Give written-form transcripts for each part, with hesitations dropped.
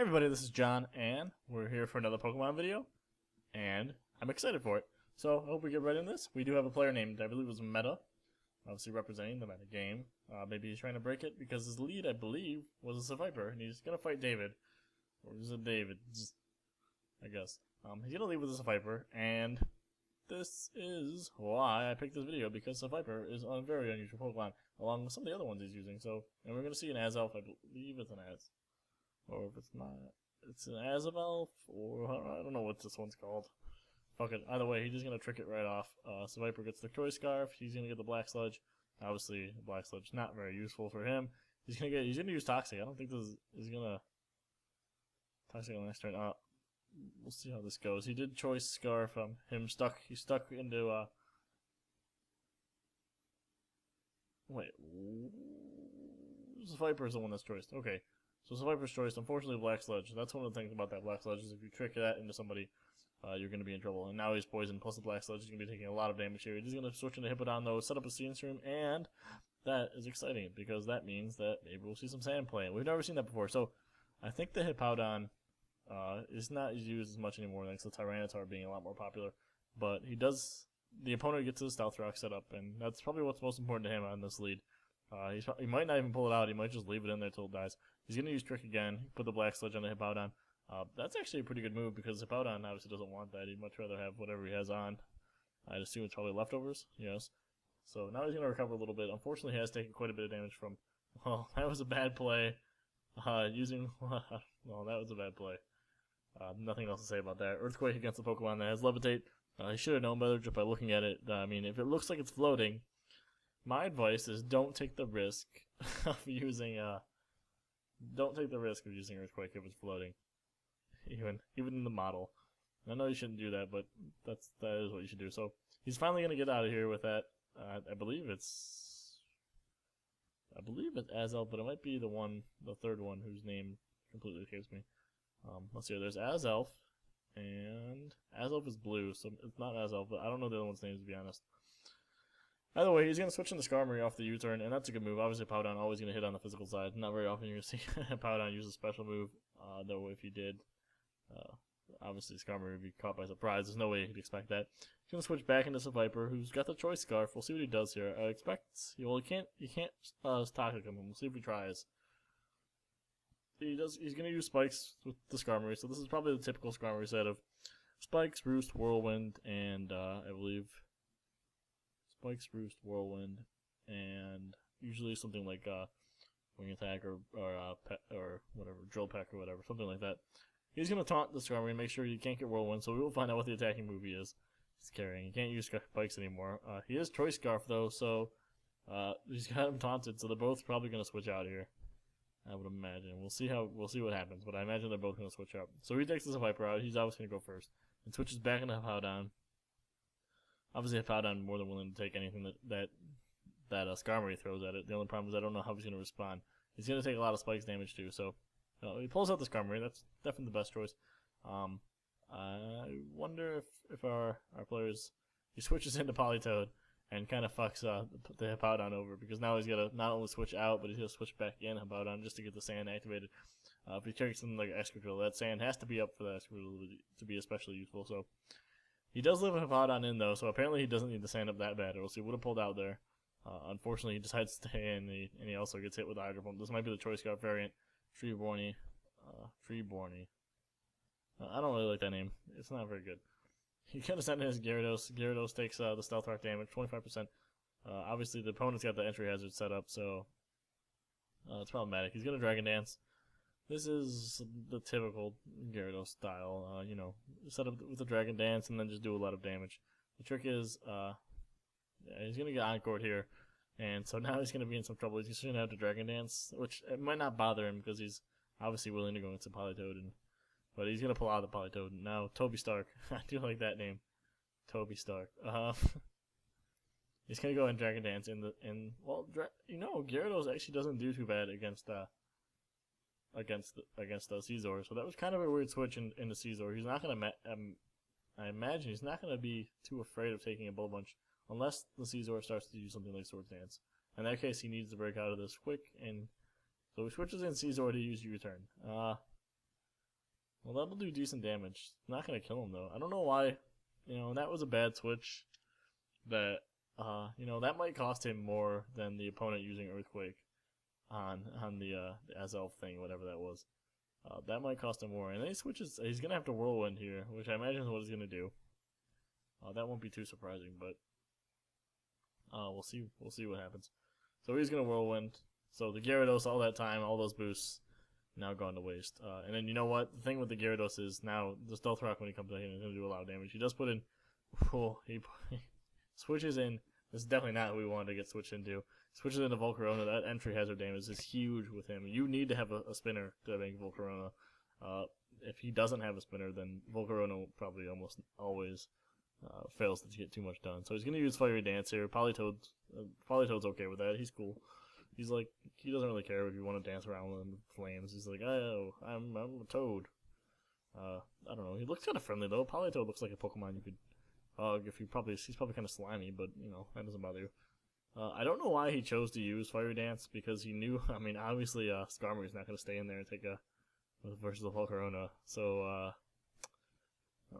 Hey everybody, this is John, and we're here for another Pokemon video, and I'm excited for it. So, I hope we get right in this. We do have a player named, I believe it was Meta, obviously representing the meta game. Maybe he's trying to break it, because his lead, I believe, was a Viper, and he's going to fight David. Or is it David? I guess. He's going to lead with a Viper, and this is why I picked this video, because Viper is a very unusual Pokemon, along with some of the other ones he's using. So, and we're going to see an Azelf, I believe it's an Az. Or if it's not, it's an Azelf, or I don't know what this one's called. Fuck it. Either way, he's just gonna trick it right off. So Viper gets the Choice Scarf. He's gonna get the Black Sludge. Obviously, the Black Sludge not very useful for him. He's gonna use Toxic. I don't think this is gonna Toxic on the next turn. We'll see how this goes. He did Choice Scarf. He's stuck into Wait, the Viper is the one that's choiced. Okay. So it's a Viper's Choice. Unfortunately, Black Sludge. That's one of the things about that Black Sludge is if you trick that into somebody, you're going to be in trouble. And now he's poisoned, plus the Black Sludge is going to be taking a lot of damage here. He's going to switch into Hippowdon, though, set up a Seance Room, and that is exciting because that means that maybe we'll see some Sand play. We've never seen that before. So I think the Hippowdon is not used as much anymore, thanks to Tyranitar being a lot more popular. But the opponent gets his Stealth Rock set up, and that's probably what's most important to him on this lead. He might not even pull it out. He might just leave it in there till it dies. He's going to use Trick again, put the Black Sludge on the Hippowdon. That's actually a pretty good move because Hippowdon obviously doesn't want that. He'd much rather have whatever he has on. I'd assume it's probably leftovers. Yes. So now he's going to recover a little bit. Unfortunately, he has taken quite a bit of damage from... Well, that was a bad play. Well, that was a bad play. Nothing else to say about that. Earthquake against the Pokemon that has Levitate. He should have known better just by looking at it. I mean, if it looks like it's floating... My advice is don't take the risk of using Earthquake if it's floating, even in the model. I know you shouldn't do that, but that is what you should do. So he's finally gonna get out of here with that. I believe it's Azelf, but it might be the third one whose name completely escapes me. Let's see. There's Azelf, and Azelf is blue, so it's not Azelf. But I don't know the other one's name to be honest. Either way, he's going to switch into Skarmory off the U-turn, and that's a good move. Obviously, Powdown always going to hit on the physical side. Not very often you're going to see Powdown use a special move, though if he did, obviously Skarmory would be caught by surprise. There's no way he'd expect that. He's going to switch back into Viper, who's got the Choice Scarf. We'll see what he does here. I expect, well, you can't Toxic him. We'll see if he tries. He's going to use Spikes with the Skarmory, so this is probably the typical Skarmory set of Spikes, Roost, Whirlwind, and I believe... Spikes, Roost, Whirlwind, and usually something like Wing Attack or whatever, Drill Peck or whatever, something like that. He's going to taunt the Skarmory and make sure you can't get Whirlwind, so we will find out what the attacking move he is. He's carrying. He can't use Spikes anymore. He has Choice Scarf though, so he's got him taunted, so they're both probably going to switch out here. I would imagine. We'll see what happens, but I imagine they're both going to switch out. So he takes this Viper out. He's obviously going to go first and switches back into Hippowdon. Obviously, Hippowdon more than willing to take anything that Skarmory throws at it. The only problem is I don't know how he's going to respond. He's going to take a lot of Spikes damage too, so he pulls out the Skarmory. That's definitely the best choice. I wonder if our players... He switches into Politoed and kind of fucks the Hippowdon over, because now he's got to not only switch out, but he's going to switch back in Hippowdon just to get the Sand activated. If he carries something like Excadrill, that Sand has to be up for the Excadrill to be especially useful, so... He does live a Hippowdon in, though, so apparently he doesn't need the Sand up that bad, or else he would have pulled out there. Unfortunately, he decides to stay in, and he also gets hit with the Hydro Pump. This might be the Choice Scarf variant. Treeborny. I don't really like that name. It's not very good. He could have sent in his Gyarados. Gyarados takes the Stealth Rock damage, 25%. Obviously, the opponent's got the Entry Hazard set up, so it's problematic. He's going to Dragon Dance. This is the typical Gyarados style, set up with the Dragon Dance and then just do a lot of damage. The trick is, he's going to get Encored here, and so now he's going to be in some trouble. He's just going to have to Dragon Dance, which it might not bother him because he's obviously willing to go into Politoed, but he's going to pull out the Politoed. Now, Toby Stark. I do like that name. Toby Stark. He's going to go and Dragon Dance Gyarados actually doesn't do too bad against Caesar, so that was kind of a weird switch into Caesar. He's not gonna. I imagine he's not gonna be too afraid of taking a Bull Bunch unless the Caesar starts to do something like Swords Dance. In that case, he needs to break out of this quick, and so he switches in Caesar to use U-turn. Well, that'll do decent damage. Not gonna kill him though. I don't know why. You know, that was a bad switch. That you know, that might cost him more than the opponent using Earthquake on the Azelf thing, whatever that was. That might cost him more. And then he switches. He's gonna have to Whirlwind here, which I imagine is what he's gonna do. That won't be too surprising, but we'll see. We'll see what happens. So he's gonna Whirlwind. So the Gyarados, all that time, all those boosts, now gone to waste. And then you know what? The thing with the Gyarados is now the Stealth Rock, when he comes in, is gonna do a lot of damage. He does put in. He switches in. This is definitely not who we wanted to get switched into. Switches into Volcarona. That entry hazard damage is huge with him. You need to have a spinner to make Volcarona. If he doesn't have a spinner, then Volcarona probably almost always fails to get too much done. So he's going to use Fiery Dance here. Politoed's okay with that. He's cool. He's like, he doesn't really care if you want to dance around with him with flames. He's like, oh, I'm a toad. I don't know. He looks kind of friendly though. Politoed looks like a Pokemon you could hug. He's probably kind of slimy, but you know, that doesn't bother you. I don't know why he chose to use Fiery Dance, because he knew, I mean, obviously, Skarmory's not going to stay in there and take a versus the Volcarona. So, I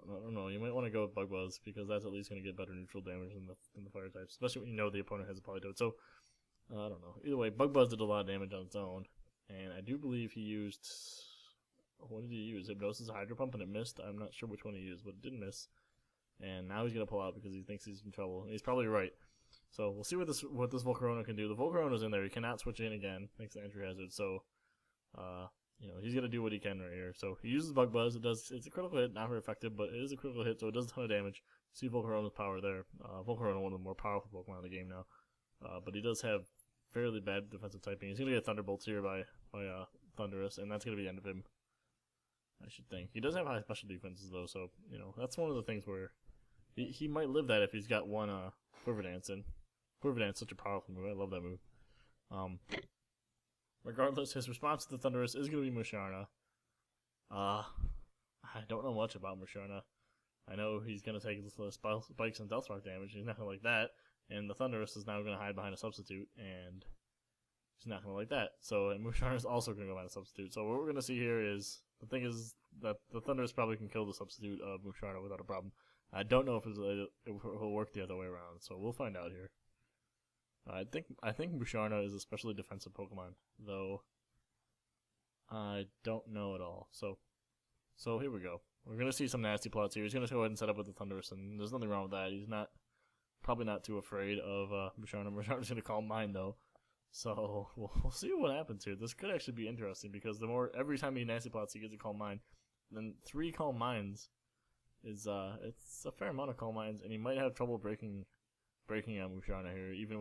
don't know. You might want to go with Bug Buzz, because that's at least going to get better neutral damage than the fire types, especially when you know the opponent has a Politoed. So, I don't know. Either way, Bug Buzz did a lot of damage on its own, and I do believe he used. What did he use? Hypnosis, Hydro Pump, and it missed. I'm not sure which one he used, but it didn't miss. And now he's going to pull out because he thinks he's in trouble. And he's probably right. So we'll see what this Volcarona can do. The Volcarona's in there. He cannot switch in again thanks to entry hazard. So, you know, he's gonna do what he can right here. So he uses Bug Buzz. It's a critical hit, not very effective, but it is a critical hit, so it does a ton of damage. See Volcarona's power there. Volcarona, one of the more powerful Pokemon in the game now, but he does have fairly bad defensive typing. He's gonna get Thunderbolts here by Thundurus, and that's gonna be the end of him. I should think. He does have high special defenses though, so you know that's one of the things where he might live that if he's got one Quiver Dance in. Quiver Dance is such a powerful move. I love that move. Regardless, his response to the Thundurus is going to be Musharna. I don't know much about Musharna. I know he's going to take the spikes and Stealth Rock damage. He's not going to like that. And the Thundurus is now going to hide behind a substitute. And he's not going to like that. So Musharna is also going to go behind a substitute. So what we're going to see here is, the thing is that the Thundurus probably can kill the substitute of Musharna without a problem. I don't know if it will work the other way around. So we'll find out here. I think Musharna is a specially defensive Pokemon, though I don't know at all. So here we go. We're gonna see some nasty plots here. He's gonna go ahead and set up with the Thundurus, and there's nothing wrong with that. He's probably not too afraid of Musharna. Musharna's gonna Calm Mind though, so we'll see what happens here. This could actually be interesting because every time he nasty plots, he gets a Calm Mind. Then 3 Calm Minds is it's a fair amount of Calm Minds, and he might have trouble breaking on Musharna here, even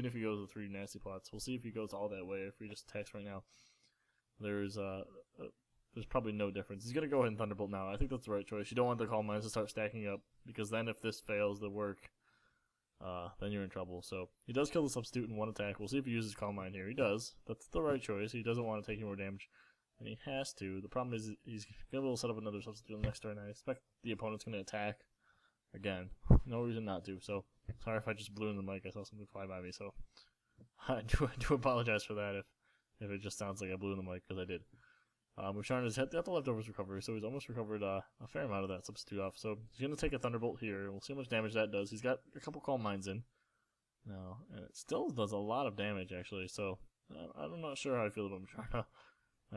if he goes with 3 nasty plots. We'll see if he goes all that way. If he just attacks right now, there's probably no difference. He's gonna go ahead and Thunderbolt now. I think that's the right choice. You don't want the Calm Minds to start stacking up, because then if this fails to work, then you're in trouble. So he does kill the substitute in 1 attack. We'll see if he uses Calm Mind here. He does. That's the right choice. He doesn't want to take any more damage, and he has to. The problem is he's gonna be able to set up another substitute on the next turn. I expect the opponent's gonna attack again. No reason not to. So sorry if I just blew in the mic. I saw something fly by me, so I do apologize for that if it just sounds like I blew in the mic, because I did. Musharna's got the leftovers recovery, so he's almost recovered a fair amount of that substitute off. So he's going to take a Thunderbolt here. We'll see how much damage that does. He's got a couple Calm Minds in now, and it still does a lot of damage, actually. So I'm not sure how I feel about Musharna.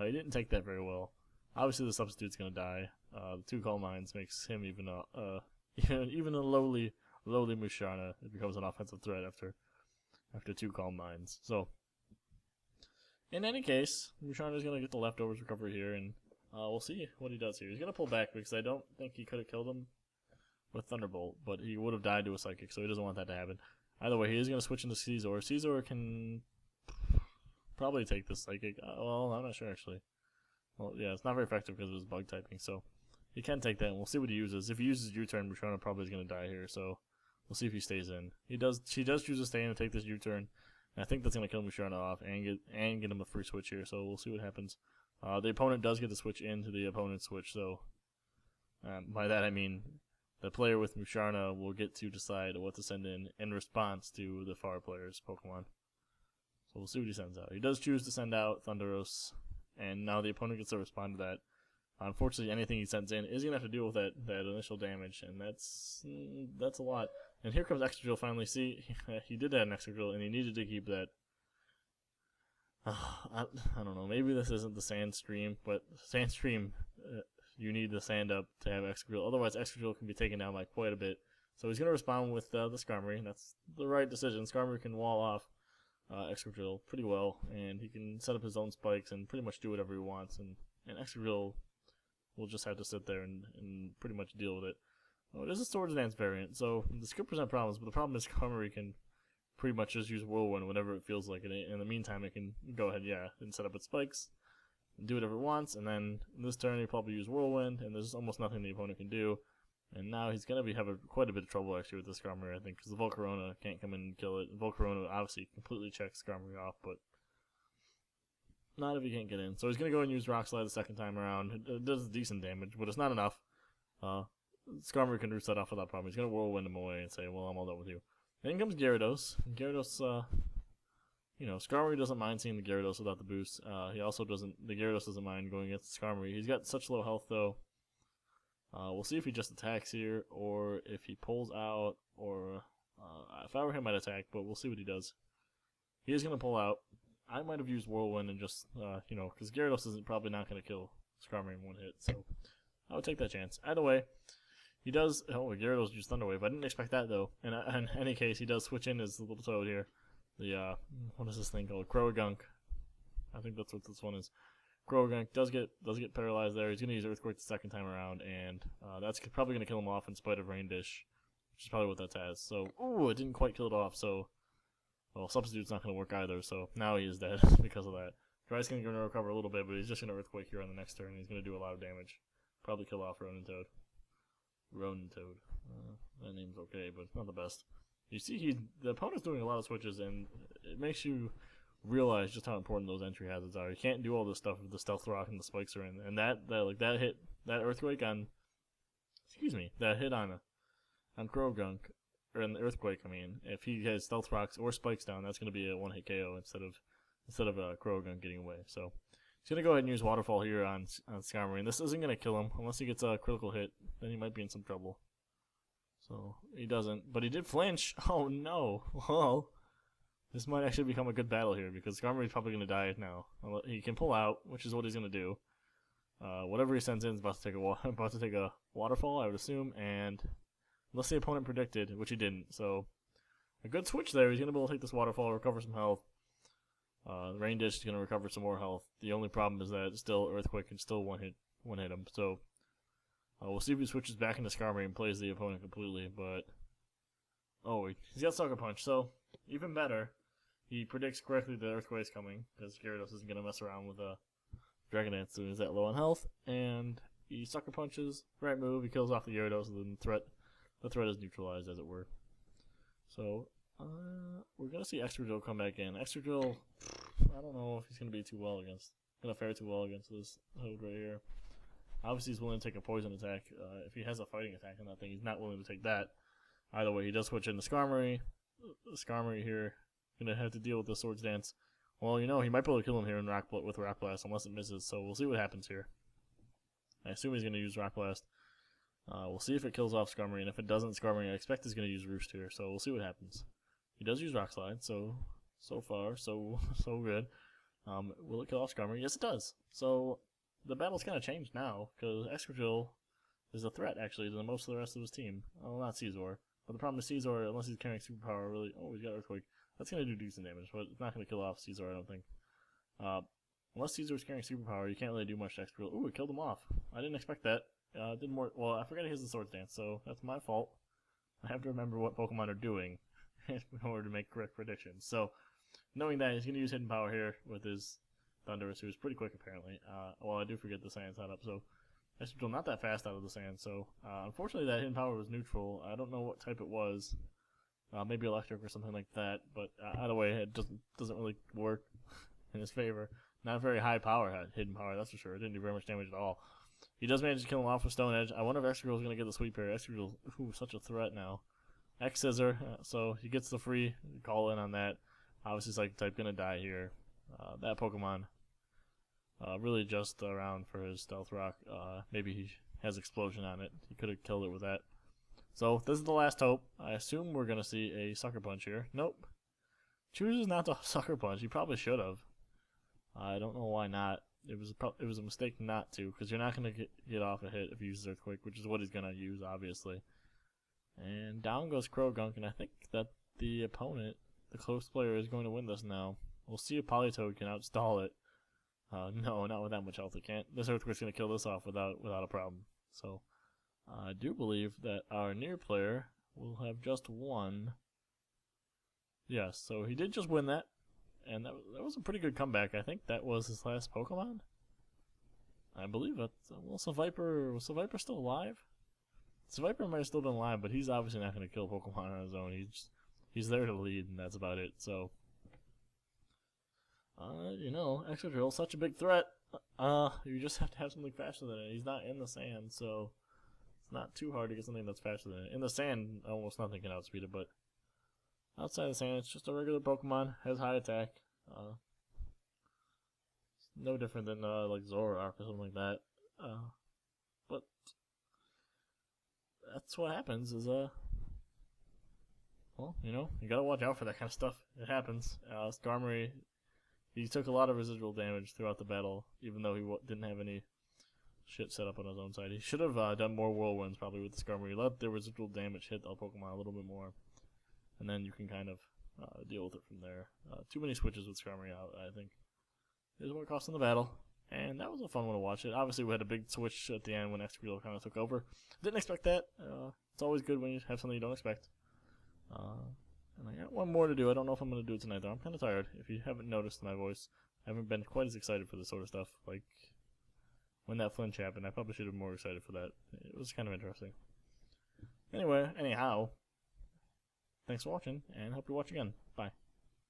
He didn't take that very well. Obviously, the substitute's going to die. The 2 Calm Minds makes him even a lowly Musharna. It becomes an offensive threat after 2 Calm Minds. So, in any case, Musharna is going to get the leftovers recovery here, and we'll see what he does here. He's going to pull back because I don't think he could have killed him with Thunderbolt, but he would have died to a Psychic, so he doesn't want that to happen. Either way, he is going to switch into Scizor. Scizor can probably take this Psychic. Well, I'm not sure, actually. Well, yeah, it's not very effective because of his bug typing, so he can take that, and we'll see what he uses. If he uses U-turn, Musharna probably is going to die here, so we'll see if he stays in. She does choose to stay in and take this U-turn, and I think that's going to kill Musharna off and get him a free switch here, so we'll see what happens. The opponent does get to switch into the opponent's switch, so by that I mean the player with Musharna will get to decide what to send in response to the far player's Pokemon. So we'll see what he sends out. He does choose to send out Thunderous, and now the opponent gets to respond to that. Unfortunately, anything he sends in is gonna have to deal with that initial damage, and that's a lot. And here comes Extra finally. See, he did add an Extra, and he needed to keep that. I don't know. Maybe this isn't the sand stream, but sand stream, you need the sand up to have Extra. Otherwise, Extra can be taken down by quite a bit. So he's gonna respond with the Skarmory, and that's the right decision. Skarmory can wall off Extra pretty well, and he can set up his own spikes and pretty much do whatever he wants. And Extra will just have to sit there and pretty much deal with it. Oh, it is a Swords Dance variant, so this could present problems, but the problem is Skarmory can pretty much just use Whirlwind whenever it feels like it. In the meantime, it can go ahead, and set up its spikes, and do whatever it wants, and then this turn he'll probably use Whirlwind, and there's almost nothing the opponent can do. And now he's going to be having quite a bit of trouble actually with this Skarmory, I think, because the Volcarona can't come in and kill it. Volcarona obviously completely checks Skarmory off, but not if he can't get in. So he's going to go and use Rock Slide the second time around. It does decent damage, but it's not enough. Skarmory can reset off without problem. He's going to Whirlwind him away and say, well, I'm all done with you. Then comes Gyarados. Gyarados, Skarmory doesn't mind seeing the Gyarados without the boost. The Gyarados doesn't mind going against Skarmory. He's got such low health, though. We'll see if he just attacks here, or if he pulls out, or if I were him, I'd attack, but we'll see what he does. He is going to pull out. I might have used Whirlwind and just, because Gyarados is probably not going to kill Skarmory in one hit, so I would take that chance. Either way, he does. Oh, Gyarados used Thunder Wave. I didn't expect that though. And in any case, he does switch in his little toad here. The what is this thing called? Croagunk. I think that's what this one is. Croagunk does get paralyzed there. He's gonna use Earthquake the second time around, and that's probably gonna kill him off in spite of Rain Dish, which is probably what that has. So, ooh, it didn't quite kill it off. So, well, Substitute's not gonna work either. So now he is dead because of that. Dry's gonna recover a little bit, but he's just gonna Earthquake here on the next turn. He's gonna do a lot of damage. Probably kill off Ronin Toad. That name's okay, but not the best. You see, the opponent's doing a lot of switches, and it makes you realize just how important those entry hazards are. You can't do all this stuff if the Stealth Rock and the spikes are in, and that Earthquake on, that hit on Croagunk, or in the Earthquake. I mean, if he has Stealth Rocks or spikes down, that's going to be a one-hit KO instead of Croagunk getting away. So he's going to go ahead and use Waterfall here on Skarmory, and this isn't going to kill him unless he gets a critical hit. Then he might be in some trouble. So he doesn't, but he did flinch. Oh no! Well, this might actually become a good battle here because Skarmory's probably going to die now. He can pull out, which is what he's going to do. Whatever he sends in is about to take a Waterfall, I would assume, and unless the opponent predicted, which he didn't. So a good switch there. He's going to be able to take this Waterfall, recover some health. Rain Dish is going to recover some more health. The only problem is that still Earthquake can still one hit him. So we'll see if he switches back into Skarmory and plays the opponent completely. But he's got Sucker Punch, so even better. He predicts correctly that Earthquake's coming because Gyarados isn't going to mess around with Dragon Dance when he's that low on health, and he Sucker Punches. Right move. He kills off the Gyarados, and then the threat is neutralized, as it were. So we're gonna see Extra Drill come back in. Extra Drill, I don't know if he's gonna fare too well against this Toad right here. Obviously, he's willing to take a poison attack. If he has a fighting attack on that thing, he's not willing to take that. Either way, he does switch into Skarmory. Skarmory here gonna have to deal with the Swords Dance. Well, he might be able to kill him here with Rock Blast unless it misses. So we'll see what happens here. I assume he's gonna use Rock Blast. We'll see if it kills off Skarmory, and if it doesn't, Skarmory I expect is gonna use Roost here. So we'll see what happens. He does use Rock Slide, so far so good. Will it kill off Skarmory? Yes, it does. So the battle's kind of changed now because Excadrill is a threat actually to most of the rest of his team. Well, not Caesar, but the problem is Caesar, unless he's carrying Superpower, really. Oh, he's got Earthquake. That's gonna do decent damage, but it's not gonna kill off Caesar, I don't think. Unless Caesar's carrying Superpower, you can't really do much to Excadrill. Ooh, it killed him off. I didn't expect that. Did more. Well, I forgot he has the Swords Dance, so that's my fault. I have to remember what Pokemon are doing in order to make correct predictions. So, knowing that, he's going to use Hidden Power here with his Thunderous, who is pretty quick apparently. Well, I do forget the sand setup, so Excadrill not that fast out of the sand. So, unfortunately, that Hidden Power was neutral. I don't know what type it was. Maybe Electric or something like that. But either way, it doesn't really work in his favor. Not very high power, Hidden Power, that's for sure. It didn't do very much damage at all. He does manage to kill him off with Stone Edge. I wonder if Excadrill is going to get the Sweep here. Excadrill, such a threat now. X-Scissor, so he gets the free call in on that. Obviously, Psychic type going to die here. That Pokemon Really just around for his stealth rock. Maybe he has explosion on it. He could have killed it with that. So this is the last hope. I assume we're gonna see a sucker punch here. Nope. Chooses not to sucker punch. He probably should have. I don't know why not. It was a mistake not to, because you're not gonna get off a hit if he uses Earthquake, which is what he's gonna use, obviously. And down goes Krogunk, and I think that the opponent, the close player, is going to win this now. We'll see if Politoed can outstall it. No, not with that much health it can't. This Earthquake's gonna kill this off without a problem. So I do believe that our near player will have just won. Yes, so he did just win that, and that was a pretty good comeback. I think that was his last Pokemon. I believe it. Was Viper still alive? Viper might have still been alive, but he's obviously not going to kill Pokemon on his own. He's there to lead, and that's about it. So, you know, Excadrill, such a big threat. You just have to have something faster than it. He's not in the sand, so it's not too hard to get something that's faster than it. In the sand, almost nothing can outspeed it, but outside the sand, it's just a regular Pokemon. Has high attack. No different than like Zoroark or something like that. But that's what happens. Is well, you know, you gotta watch out for that kind of stuff. It happens. Skarmory, he took a lot of residual damage throughout the battle, even though he didn't have any shit set up on his own side. He should have done more whirlwinds probably with the Skarmory. Let the residual damage hit the Pokemon a little bit more, and then you can kind of deal with it from there. Too many switches with Skarmory out, I think, is what it cost in the battle. And that was a fun one to watch. It obviously we had a big switch at the end when Excadrill kind of took over. Didn't expect that. It's always good when you have something you don't expect. And I got one more to do. I don't know if I'm going to do it tonight though. I'm kind of tired. If you haven't noticed my voice, I haven't been quite as excited for this sort of stuff. Like when that flinch happened, I probably should have been more excited for that. It was kind of interesting. Anyhow, thanks for watching, and hope you watch again. Bye.